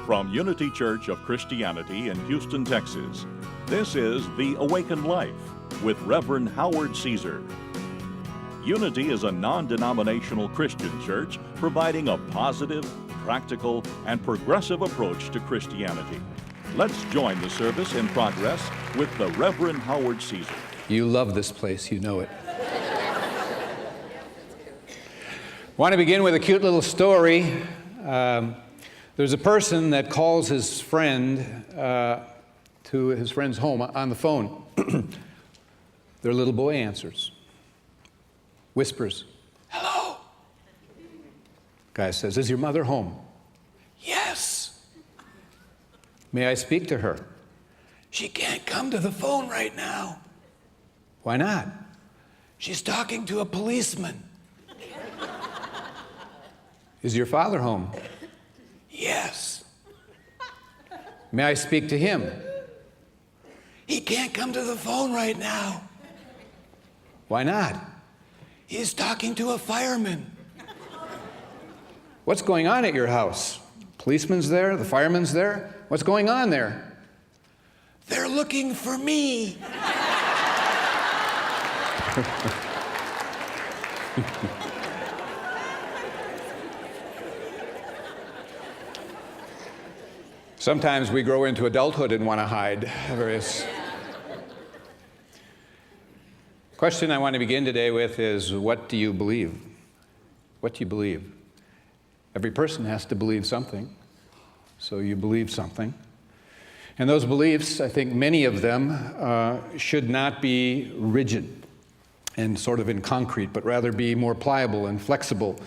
From Unity Church of Christianity in Houston, Texas, this is The Awakened Life with Reverend Howard Caesar. Unity is a non-denominational Christian church providing a positive, practical, and progressive approach to Christianity. Let's join the service in progress with the Reverend Howard Caesar. You love this place, you know it. Want to begin with a cute little story. There's a person that calls his friend to his friend's home on the phone. Their little boy answers, whispers, "Hello." Guy says, "Is your mother home?" "Yes." "May I speak to her?" "She can't come to the phone right now." "Why not?" "She's talking to a policeman." "Is your father home?" "Yes." "May I speak to him?" "He can't come to the phone right now." "Why not?" "He's talking to a fireman." "What's going on at your house? Policeman's there? The fireman's there? What's going on there?" "They're looking for me." Sometimes we grow into adulthood and want to hide various. Question I want to begin today with is, what do you believe? What do you believe? Every person has to believe something, so you believe something. And those beliefs, I think many of them, should not be rigid and sort of in concrete, but rather be more pliable and flexible.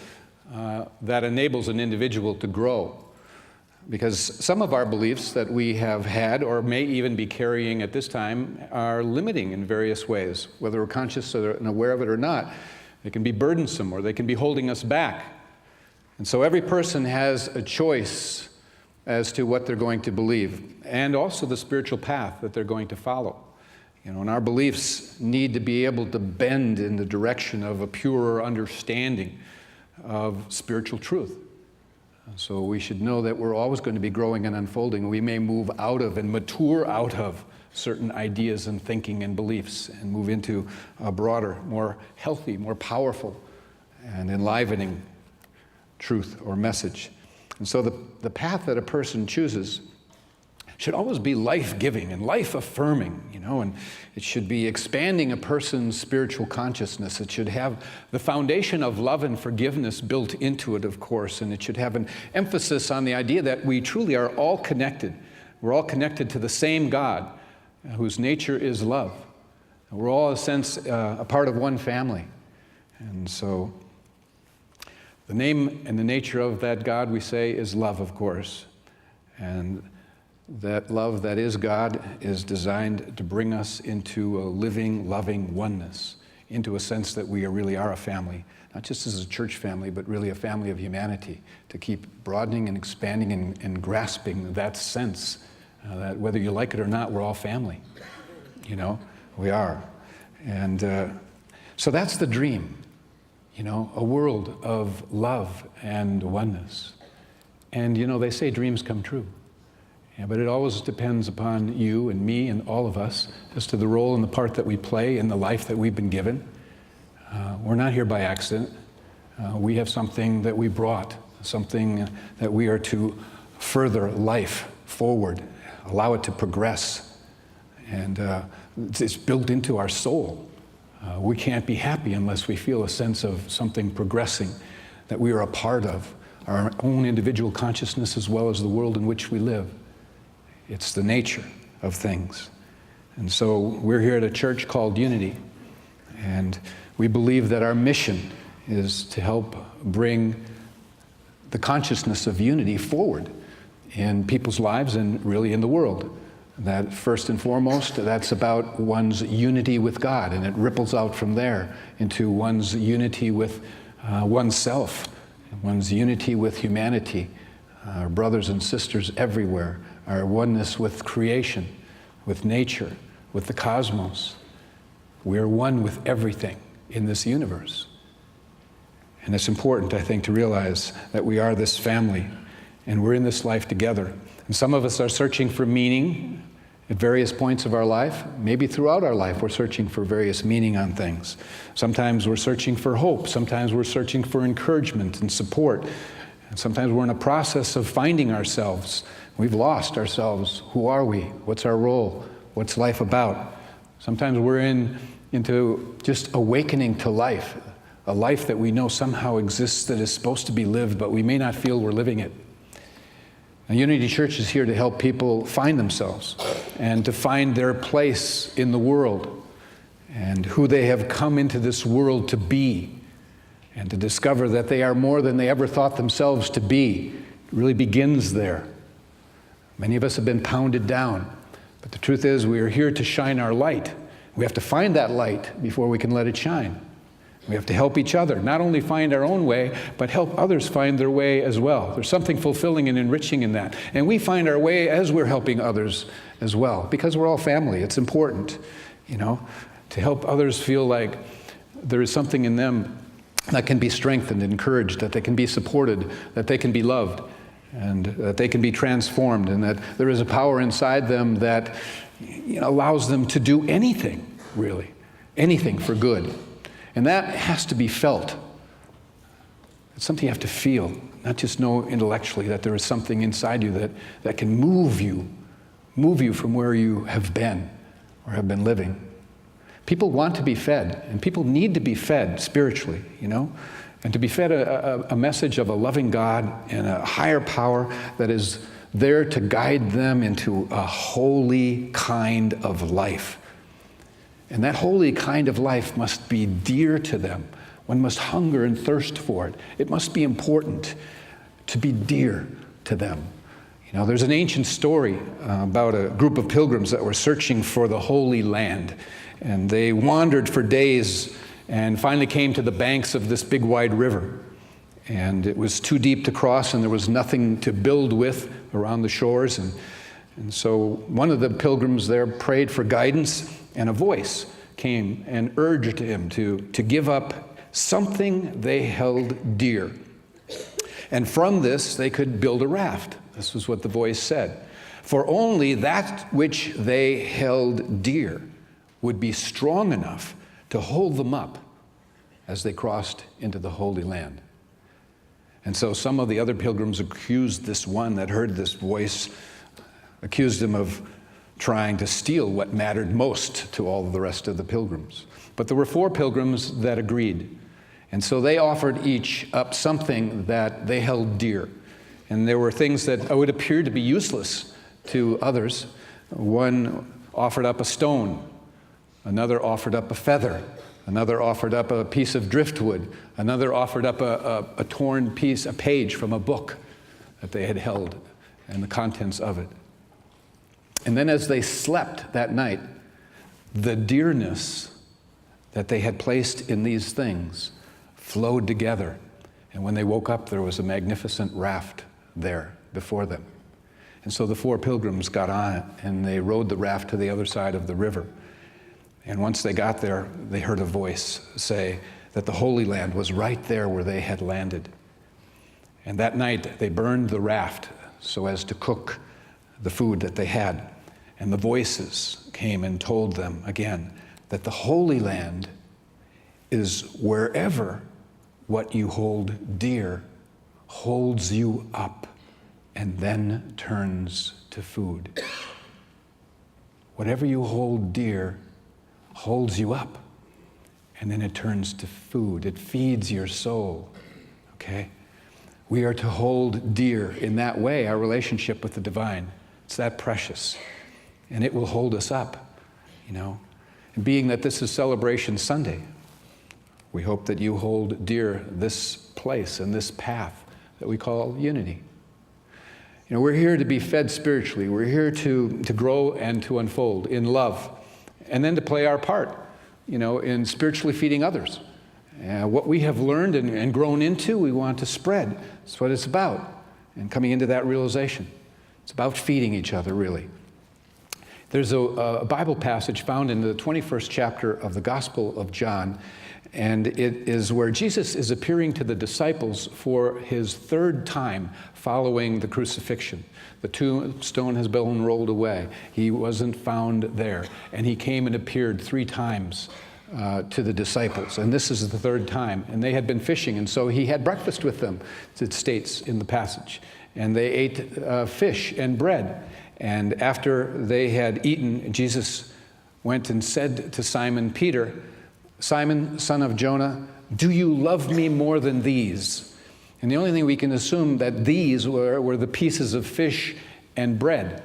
That enables an individual to grow. Because some of our beliefs that we have had or may even be carrying at this time are limiting in various ways, whether we're conscious and aware of it or not. They can be burdensome or they can be holding us back. And so every person has a choice as to what they're going to believe and also the spiritual path that they're going to follow. And our beliefs need to be able to bend in the direction of a purer understanding of spiritual truth. So we should know that we're always going to be growing and unfolding. We may move out of and mature out of certain ideas and thinking and beliefs and move into a broader, more healthy, more powerful and enlivening truth or message. And so the path that a person chooses should always be life-giving and life-affirming, and it should be expanding a person's spiritual consciousness. It should have the foundation of love and forgiveness built into it, of course, and it should have an emphasis on the idea that we truly are all connected. We're all connected to the same God, whose nature is love. We're all, in a sense, a part of one family. And so the name and the nature of that God, we say, is love, of course. And that love that is God is designed to bring us into a living, loving oneness, into a sense that we really are a family, not just as a church family, but really a family of humanity, to keep broadening and expanding and grasping that sense that whether you like it or not, we're all family. We are. And so that's the dream, a world of love and oneness. And, they say dreams come true. Yeah, but it always depends upon you and me and all of us as to the role and the part that we play in the life that we've been given. We're not here by accident. We have something that we brought, something that we are to further life forward, allow it to progress. And it's built into our soul. We can't be happy unless we feel a sense of something progressing that we are a part of, our own individual consciousness as well as the world in which we live. It's the nature of things. And so we're here at a church called Unity, and we believe that our mission is to help bring the consciousness of unity forward in people's lives and really in the world. That first and foremost, that's about one's unity with God, and it ripples out from there into one's unity with oneself, one's unity with humanity, our brothers and sisters everywhere, our oneness with creation, with nature, with the cosmos. We're one with everything in this universe. And it's important, I think, to realize that we are this family and we're in this life together. And some of us are searching for meaning at various points of our life. Maybe throughout our life we're searching for various meaning on things. Sometimes we're searching for hope. Sometimes we're searching for encouragement and support. And sometimes we're in a process of finding ourselves. We've lost ourselves. Who are we? What's our role? What's life about? Sometimes we're into just awakening to life, a life that we know somehow exists that is supposed to be lived, but we may not feel we're living it. And Unity Church is here to help people find themselves and to find their place in the world and who they have come into this world to be, and to discover that they are more than they ever thought themselves to be. It really begins there. Many of us have been pounded down, but the truth is we are here to shine our light. We have to find that light before we can let it shine. We have to help each other, not only find our own way, but help others find their way as well. There's something fulfilling and enriching in that. And we find our way as we're helping others as well, because we're all family. It's important, to help others feel like there is something in them that can be strengthened, encouraged, that they can be supported, that they can be loved, and that they can be transformed, and that there is a power inside them that allows them to do anything, really, anything for good. And that has to be felt. It's something you have to feel, not just know intellectually that there is something inside you that can move you from where you have been or have been living. People want to be fed, and people need to be fed spiritually, and to be fed a message of a loving God and a higher power that is there to guide them into a holy kind of life. And that holy kind of life must be dear to them. One must hunger and thirst for it. It must be important to be dear to them. There's an ancient story about a group of pilgrims that were searching for the Holy Land. And they wandered for days and finally came to the banks of this big wide river. And it was too deep to cross, and there was nothing to build with around the shores. And so one of the pilgrims there prayed for guidance, and a voice came and urged him to give up something they held dear. And from this, they could build a raft. This was what the voice said. For only that which they held dear would be strong enough to hold them up as they crossed into the Holy Land. And so some of the other pilgrims accused this one that heard this voice, accused him of trying to steal what mattered most to all of the rest of the pilgrims. But there were 4 pilgrims that agreed. And so they offered each up something that they held dear. And there were things that would appear to be useless to others. One offered up a stone. Another offered up a feather. Another offered up a piece of driftwood. Another offered up a torn piece, a page from a book that they had held and the contents of it. And then as they slept that night, the dearness that they had placed in these things flowed together. And when they woke up, there was a magnificent raft there before them. And so the 4 pilgrims got on it, and they rowed the raft to the other side of the river. And once they got there, they heard a voice say that the Holy Land was right there where they had landed. And that night, they burned the raft so as to cook the food that they had. And the voices came and told them again that the Holy Land is wherever what you hold dear holds you up and then turns to food. Whatever you hold dear holds you up, and then it turns to food. It feeds your soul, okay? We are to hold dear in that way our relationship with the divine. It's that precious, and it will hold us up, And being that this is Celebration Sunday, we hope that you hold dear this place and this path that we call Unity. We're here to be fed spiritually. We're here to grow and to unfold in love, and then to play our part, in spiritually feeding others. What we have learned and grown into, we want to spread. That's what it's about, and coming into that realization. It's about feeding each other, really. There's a Bible passage found in the 21st chapter of the Gospel of John, And it is where Jesus is appearing to the disciples for his third time following the crucifixion. The tombstone has been rolled away. He wasn't found there. And he came and appeared 3 times to the disciples. And this is the third time. And they had been fishing, and so he had breakfast with them, it states in the passage. And they ate fish and bread. And after they had eaten, Jesus went and said to Simon Peter, "Simon, son of Jonah, do you love me more than these?" And the only thing we can assume that these were the pieces of fish and bread.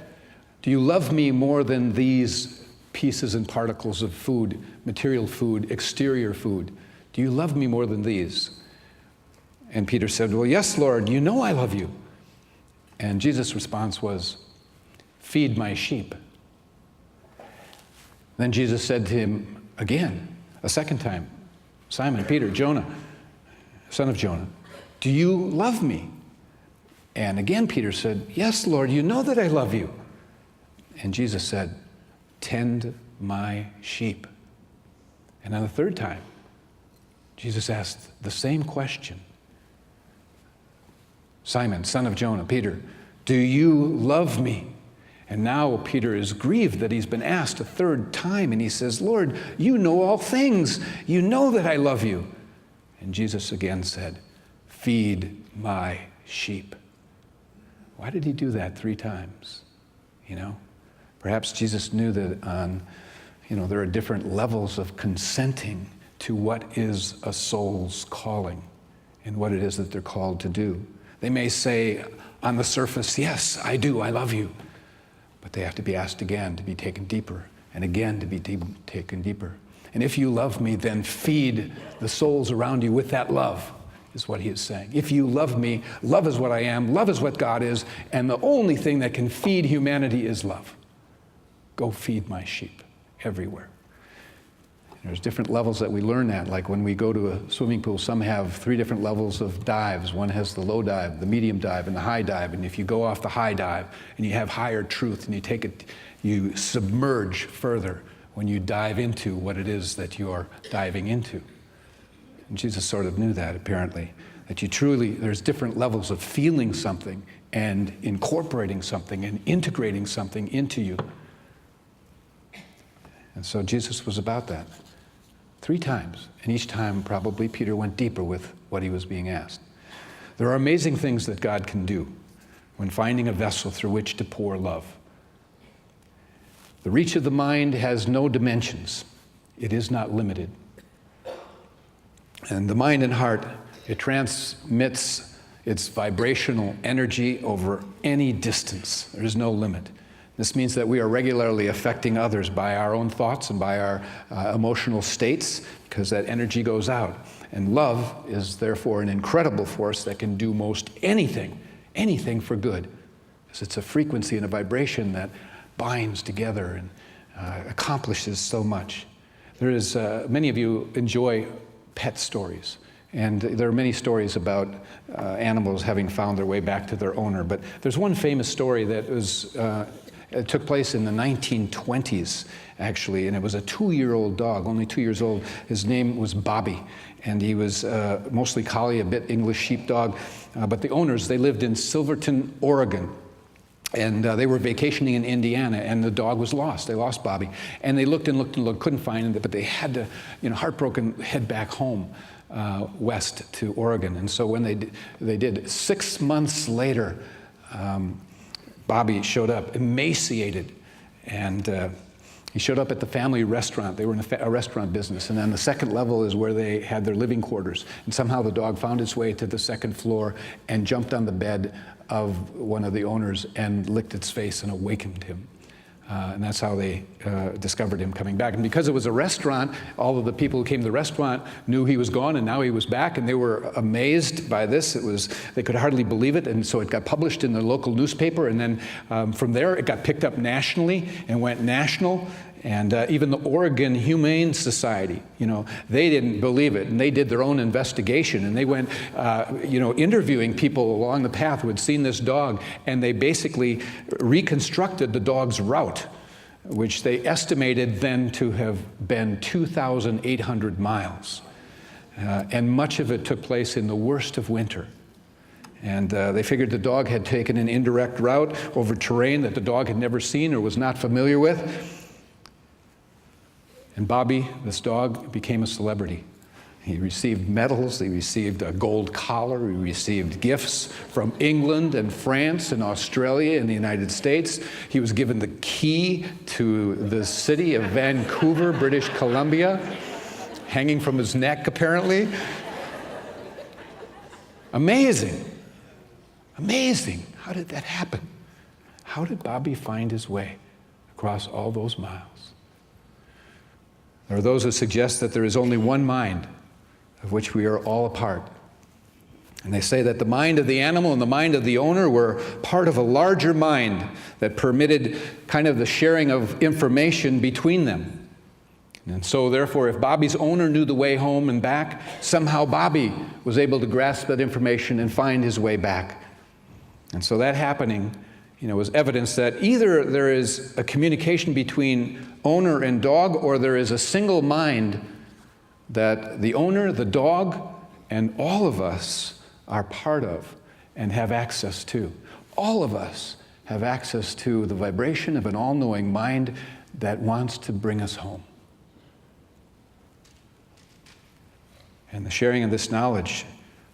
Do you love me more than these pieces and particles of food, material food, exterior food? Do you love me more than these? And Peter said, "Well, yes, Lord, you know I love you." And Jesus' response was, "Feed my sheep." Then Jesus said to him again, a second time, "Simon, Peter, Jonah, son of Jonah, do you love me?" And again Peter said, "Yes, Lord, you know that I love you." And Jesus said, "Tend my sheep." And on the third time, Jesus asked the same question. "Simon, son of Jonah, Peter, do you love me?" And now Peter is grieved that he's been asked a third time, and he says, "Lord, you know all things. You know that I love you." And Jesus again said, "Feed my sheep." Why did he do that 3 times? Perhaps Jesus knew that there are different levels of consenting to what is a soul's calling and what it is that they're called to do. They may say on the surface, "Yes, I do, I love you." But they have to be asked again to be taken deeper, and again to be taken deeper. And if you love me, then feed the souls around you with that love, is what he is saying. If you love me, love is what I am, love is what God is, and the only thing that can feed humanity is love. Go feed my sheep everywhere. There's different levels that we learn at, like when we go to a swimming pool, some have 3 different levels of dives. One has the low dive, the medium dive, and the high dive. And if you go off the high dive and you have higher truth and you take it, you submerge further when you dive into what it is that you're diving into. And Jesus sort of knew that, apparently, that there's different levels of feeling something and incorporating something and integrating something into you. And so Jesus was about that 3 times. And each time, probably, Peter went deeper with what he was being asked. There are amazing things that God can do when finding a vessel through which to pour love. The reach of the mind has no dimensions. It is not limited. And the mind and heart, it transmits its vibrational energy over any distance. There is no limit. This means that we are regularly affecting others by our own thoughts and by our emotional states, because that energy goes out. And love is therefore an incredible force that can do most anything for good. Because it's a frequency and a vibration that binds together and accomplishes so much. Many of you enjoy pet stories. And there are many stories about animals having found their way back to their owner. But there's one famous story that it took place in the 1920s, actually, and it was a 2-year-old dog, only 2 years old. His name was Bobby, and he was mostly collie, a bit English sheepdog. But the owners, they lived in Silverton, Oregon, and they were vacationing in Indiana, and the dog was lost. They lost Bobby, and they looked and looked and looked, couldn't find him, but they had to, heartbroken, head back home west to Oregon. And so when they did 6 months later, Bobby showed up emaciated, and he showed up at the family restaurant. They were in a restaurant business, and then the second level is where they had their living quarters. And somehow the dog found its way to the second floor and jumped on the bed of one of the owners and licked its face and awakened him. And that's how they discovered him coming back. And because it was a restaurant, all of the people who came to the restaurant knew he was gone, and now he was back, and they were amazed by this. They could hardly believe it, and so it got published in the local newspaper, and then from there it got picked up nationally and went national. And even the Oregon Humane Society, they didn't believe it, and they did their own investigation, and they went, interviewing people along the path who had seen this dog, and they basically reconstructed the dog's route, which they estimated then to have been 2,800 miles. and much of it took place in the worst of winter. And they figured the dog had taken an indirect route over terrain that the dog had never seen or was not familiar with. And Bobby, this dog, became a celebrity. He received medals, he received a gold collar, he received gifts from England and France and Australia and the United States. He was given the key to the city of Vancouver, British Columbia, hanging from his neck, apparently. Amazing. Amazing. How did that happen? How did Bobby find his way across all those miles? There are those who suggest that there is only one mind of which we are all a part. And they say that the mind of the animal and the mind of the owner were part of a larger mind that permitted kind of the sharing of information between them. And so therefore, if Bobby's owner knew the way home and back, somehow Bobby was able to grasp that information and find his way back. And so that happening, was evidence that either there is a communication between owner and dog, or there is a single mind that the owner, the dog, and all of us are part of and have access to. All of us have access to the vibration of an all-knowing mind that wants to bring us home. And the sharing of this knowledge,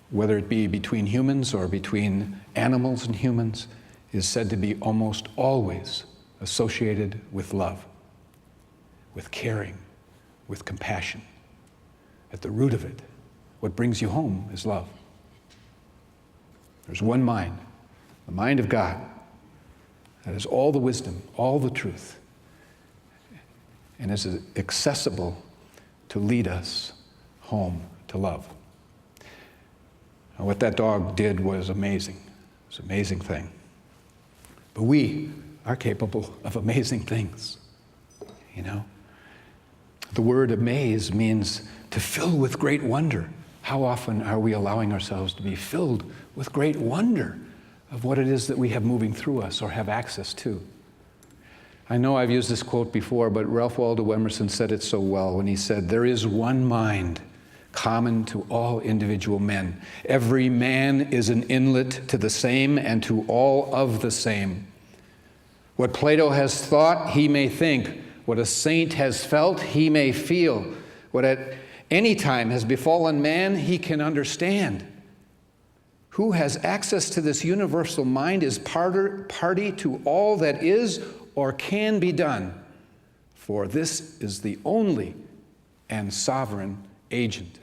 whether it be between humans or between animals and humans, is said to be almost always associated with love, with caring, with compassion. At the root of it, what brings you home is love. There's one mind, the mind of God, that is all the wisdom, all the truth, and is accessible to lead us home to love. Now, what that dog did was amazing. It was an amazing thing. But we are capable of amazing things, The word amaze means to fill with great wonder. How often are we allowing ourselves to be filled with great wonder of what it is that we have moving through us or have access to? I know I've used this quote before, but Ralph Waldo Emerson said it so well when he said, "There is one mind common to all individual men. Every man is an inlet to the same and to all of the same. What Plato has thought, he may think. What a saint has felt, he may feel. What at any time has befallen man, he can understand. Who has access to this universal mind is party to all that is or can be done, for this is the only and sovereign agent."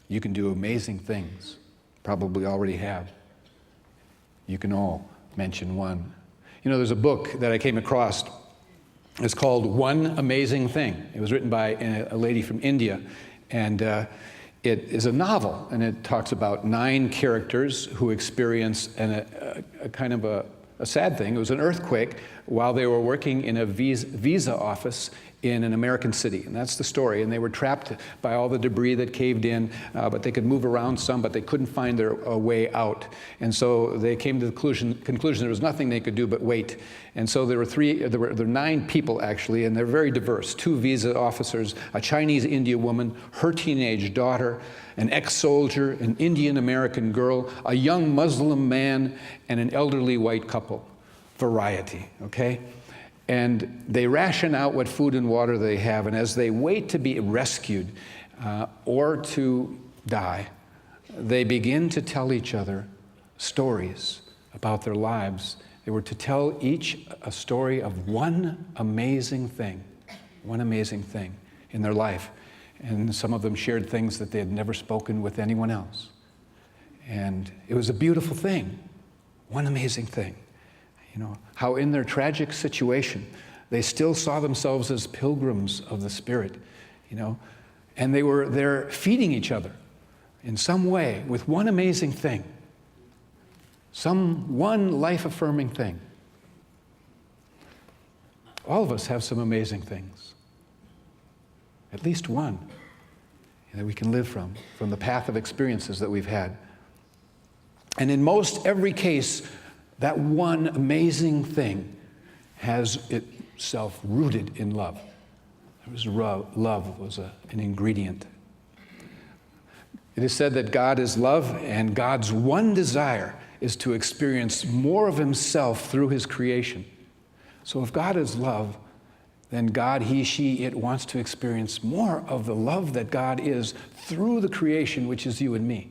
You can do amazing things, probably already have. You can all mention one. There's a book that I came across. It's called One Amazing Thing. It was written by a lady from India, and it is a novel, and it talks about 9 characters who experience a kind of a sad thing. It was an earthquake while they were working in a visa office in an American city, and that's the story. And they were trapped by all the debris that caved in, but they could move around some, but they couldn't find their way out. And so they came to the conclusion there was nothing they could do but wait. And so there were 9 people actually, and they're very diverse. 2 visa officers, a Chinese Indian woman, her teenage daughter, an ex-soldier, an Indian American girl, a young Muslim man, and an elderly white couple. Variety, okay? And they ration out what food and water they have, and as they wait to be rescued or to die, they begin to tell each other stories about their lives. They were to tell each a story of one amazing thing in their life. And some of them shared things that they had never spoken with anyone else. And it was a beautiful thing, one amazing thing. How in their tragic situation, they still saw themselves as pilgrims of the Spirit, and they were there feeding each other in some way with one amazing thing, one life-affirming thing. All of us have some amazing things, at least one, that we can live from the path of experiences that we've had. And in most every case, that one amazing thing has itself rooted in love. Love was an ingredient. It is said that God is love, and God's one desire is to experience more of himself through his creation. So if God is love, then God, he, she, it wants to experience more of the love that God is through the creation, which is you and me.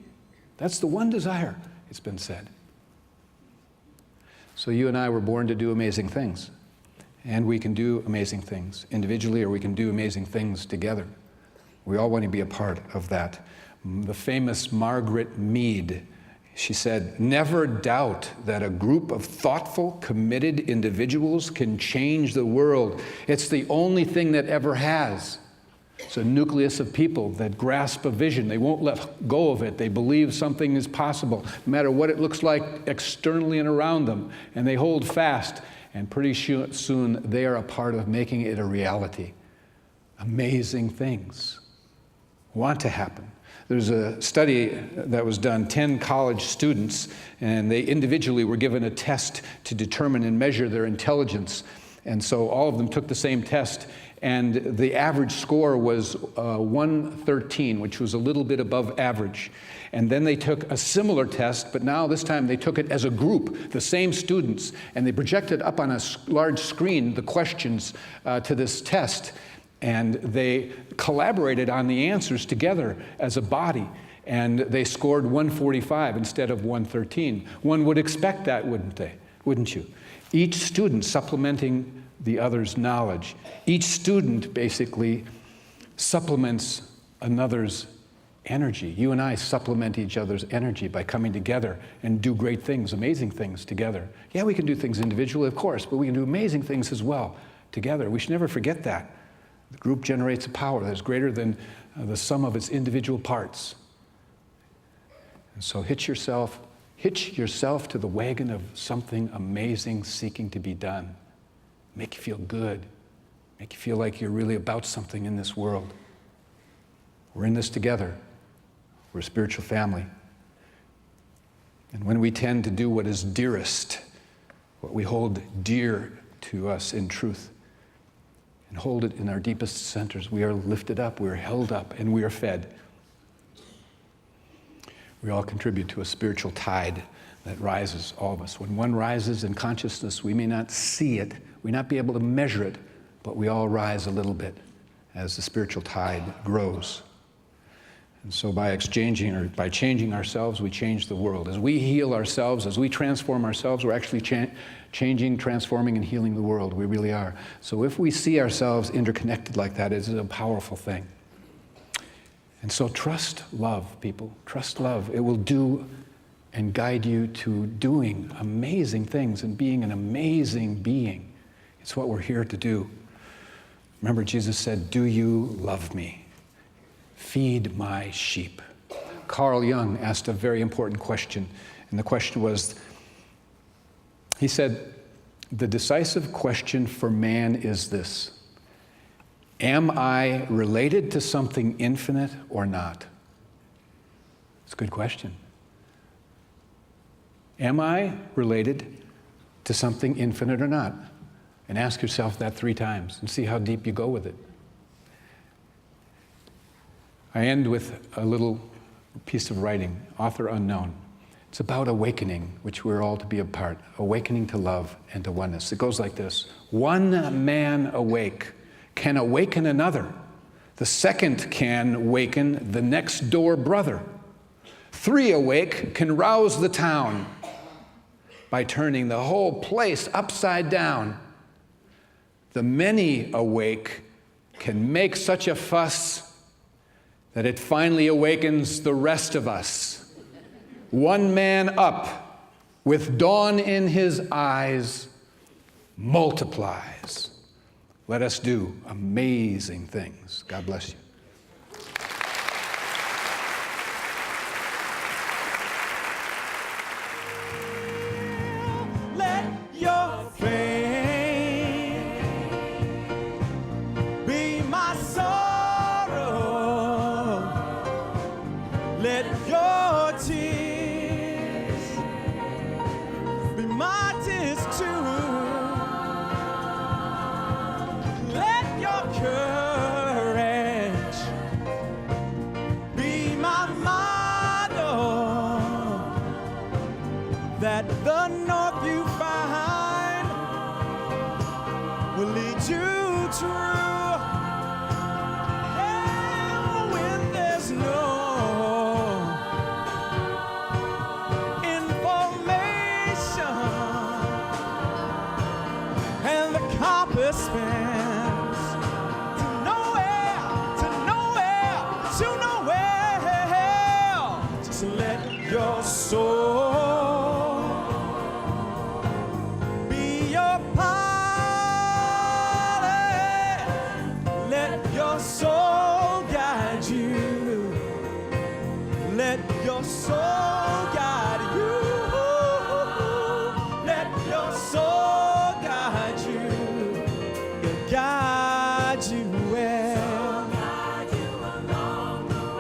That's the one desire, it's been said. So you and I were born to do amazing things. And we can do amazing things individually, or we can do amazing things together. We all want to be a part of that. The famous Margaret Mead, she said, "Never doubt that a group of thoughtful, committed individuals can change the world. It's the only thing that ever has." It's a nucleus of people that grasp a vision. They won't let go of it. They believe something is possible, no matter what it looks like externally and around them. And they hold fast, and pretty soon they are a part of making it a reality. Amazing things want to happen. There's a study that was done, 10 college students, and they individually were given a test to determine and measure their intelligence. And so all of them took the same test, and the average score was 113, which was a little bit above average. And then they took a similar test, but now this time they took it as a group, the same students, and they projected up on a large screen the questions to this test. And they collaborated on the answers together as a body, and they scored 145 instead of 113. One would expect that, wouldn't you? Each student supplementing the other's knowledge. Each student basically supplements another's energy. You and I supplement each other's energy by coming together and do great things, amazing things together. Yeah, we can do things individually, of course, but we can do amazing things as well together. We should never forget that. The group generates a power that is greater than the sum of its individual parts. And so hitch yourself to the wagon of something amazing seeking to be done. Make you feel good. Make you feel like you're really about something in this world. We're in this together. We're a spiritual family. And when we tend to do what is dearest, what we hold dear to us in truth, and hold it in our deepest centers, we are lifted up, we are held up, and we are fed. We all contribute to a spiritual tide that rises, all of us. When one rises in consciousness, we may not see it, we may not be able to measure it, but we all rise a little bit as the spiritual tide grows. And so by changing ourselves, we change the world. As we heal ourselves, as we transform ourselves, we're actually changing, transforming, and healing the world. We really are. So if we see ourselves interconnected like that, it is a powerful thing. And so trust love, people. Trust love. It will do and guide you to doing amazing things and being an amazing being. It's what we're here to do. Remember, Jesus said, "Do you love me? Feed my sheep." Carl Jung asked a very important question, and the question was, he said, "The decisive question for man is this: am I related to something infinite or not?" It's a good question. Am I related to something infinite or not? And ask yourself that 3 times and see how deep you go with it. I end with a little piece of writing, author unknown. It's about awakening, which we're all to be a part, awakening to love and to oneness. It goes like this: one man awake can awaken another. The second can waken the next door brother. 3 awake can rouse the town by turning the whole place upside down. The many awake can make such a fuss that it finally awakens the rest of us. One man up, with dawn in his eyes, multiplies. Let us do amazing things. God bless you. Let your fame be my sorrow. Let your tears be my tears too. Let your courage north you find will lead you true. And when there's no information and the compass spins to nowhere, to nowhere, to nowhere, just let your soul be your pilot. Let your soul guide you. Let your soul guide you. Let your soul guide you. It'll guide you well.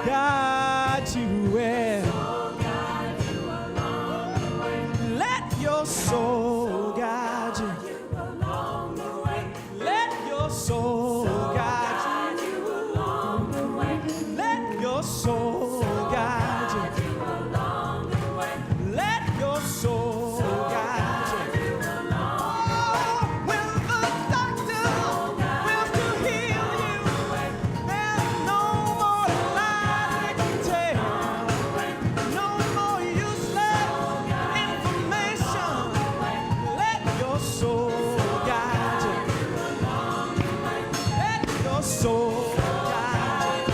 Guide you well. Let your soul guide you. Let your soul guide you. Let your soul guide you. Let your soul guide you. Oh, when the doctor wills to heal you, there's no more lies they can tell. No more useless information. Let your soul guide you. Let your soul guide you.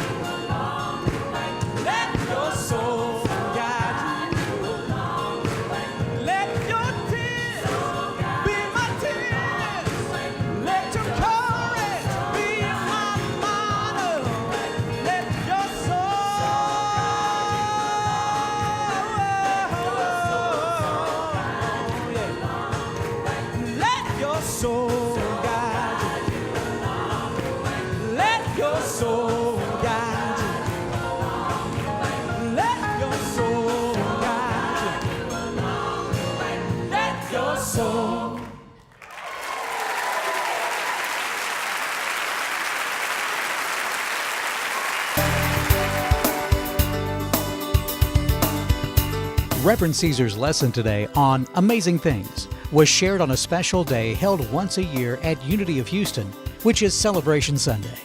Let your soul guide you. Let your tears be my tears. Let your courage be my motto. Let your soul guide you. Let your soul guide you. Let your soul guide you. Let your soul. Reverend Caesar's lesson today on Amazing Things was shared on a special day held once a year at Unity of Houston, which is Celebration Sunday.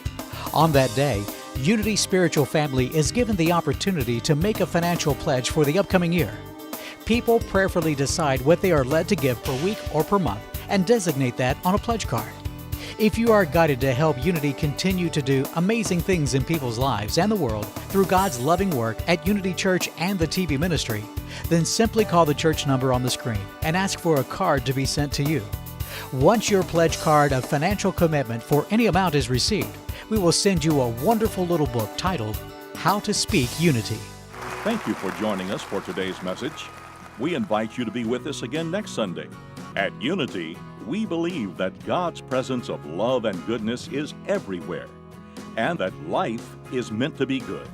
On that day, Unity Spiritual Family is given the opportunity to make a financial pledge for the upcoming year. People prayerfully decide what they are led to give per week or per month and designate that on a pledge card. If you are guided to help Unity continue to do amazing things in people's lives and the world through God's loving work at Unity Church and the TV ministry, then simply call the church number on the screen and ask for a card to be sent to you. Once your pledge card of financial commitment for any amount is received, we will send you a wonderful little book titled How to Speak Unity. Thank you for joining us for today's message. We invite you to be with us again next Sunday. At Unity, we believe that God's presence of love and goodness is everywhere, and that life is meant to be good.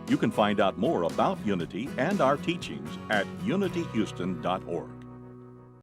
You can find out more about Unity and our teachings at unityhouston.org.